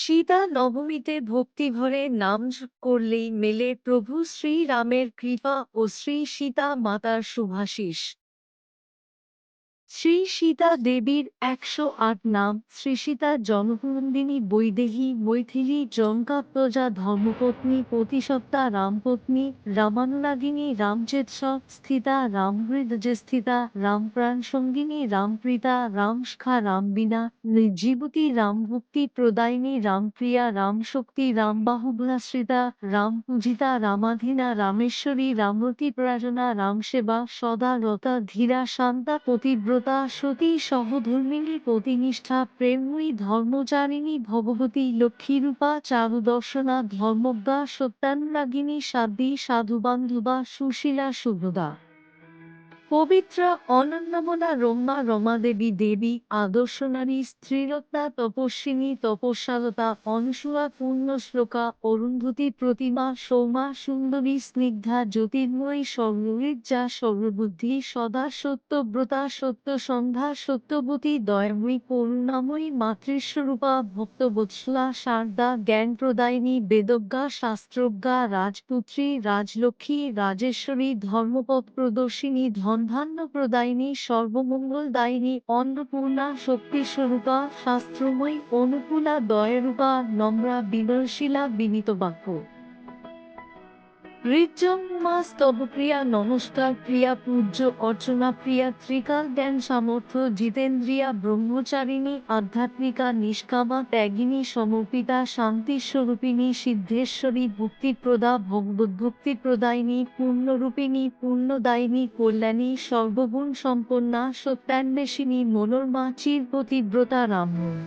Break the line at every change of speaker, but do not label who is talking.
সীতা নবমীতে ভক্তিভরে নাম করলেই মেলে প্রভু শ্রীরামের কৃপা ও শ্রী সীতা মাতার শুভাশিস। শ্রী সীতা দেবীর ১০৮ নাম। শ্রী সীতা জননন্দিনী বৈদেহী মৈথিলী জনকাত্মজা ধর্মপত্নী প্রতিসত্তা রামপত্নী রামানুরাগিনী রামচেৎস স্থিতা রামহৃদযে রামপ্রাণ সঙ্গিনী রামপ্রীতা রামসখা রামবীণা নির্জীবতী রামভক্তি প্রদায়িনী রামপ্রিয়া রামশক্তি রামবাহুগ্রাশ্রিতা রামপূজিতা রামাধীনা রামেশ্বরী রামরতি প্রাজনা রামসেবা সদা রতা ধীরা শান্তা পতিব্রতা সতী সহধর্মিণী পতিনিষ্ঠা প্রেমময়ী ধর্মচারিণী ভগবতী লক্ষ্মীরূপা চারুদর্শনা ধর্মজ্ঞা সত্যানুরাগিনী সাধ্বী সাধুবান্ধবা সুশীলা শুভদা পবিত্রা অনন্যমনা রম্যা রমাদেবী দেবী আদর্শনারী স্ত্রীরত্না তপস্বিনী তপস্যালতা অনসূয়া পূর্ণশ্লোকা অরুন্ধতী প্রতিমা সৌমা সুন্দরী স্নিগ্ধা জ্যোতির্ময়ী সর্বঋজ্জা সর্ববুদ্ধি সদা সত্যব্রতা সত্যসন্ধা সত্যবতী দয়াময়ী করুণাময়ী মাতৃস্বরূপা ভক্তবৎসলা শারদা জ্ঞানপ্রদায়িনী বেদজ্ঞা শাস্ত্রজ্ঞা রাজপুত্রী রাজলক্ষ্মী রাজেশ্বরী ধর্মপথ প্রদর্শিনী ধনধান্য প্রদায়িনী সর্বমঙ্গলদায়িনী অন্নপূর্ণা শক্তিস্বরূপা শাস্ত্রময়ী অনুকূলা দয়ারূপা নম্রা বিনয়শীলা বিনীত বাক্য ঋজ্জংমা স্তবপ্রিয়া নমস্কার প্রিয়া পূজ্য অর্চনা প্রিয়া ত্রিকাল জ্ঞান সামর্থ্য জিতেন্দ্রিয়া ব্রহ্মচারিণী আধ্যাত্মিকা নিষ্কামা ত্যাগিনী সমর্পিতা শান্তিস্বরূপিণী সিদ্ধেশ্বরী ভক্তিপ্রদা ভগবদ্ভক্তিপ্রদায়িনী পূর্ণরূপিণী পূর্ণদায়িনী কল্যাণী সর্বগুণ সম্পন্না সত্যান্বেষিণী মনোরমা চিরপতিব্রতা রামময়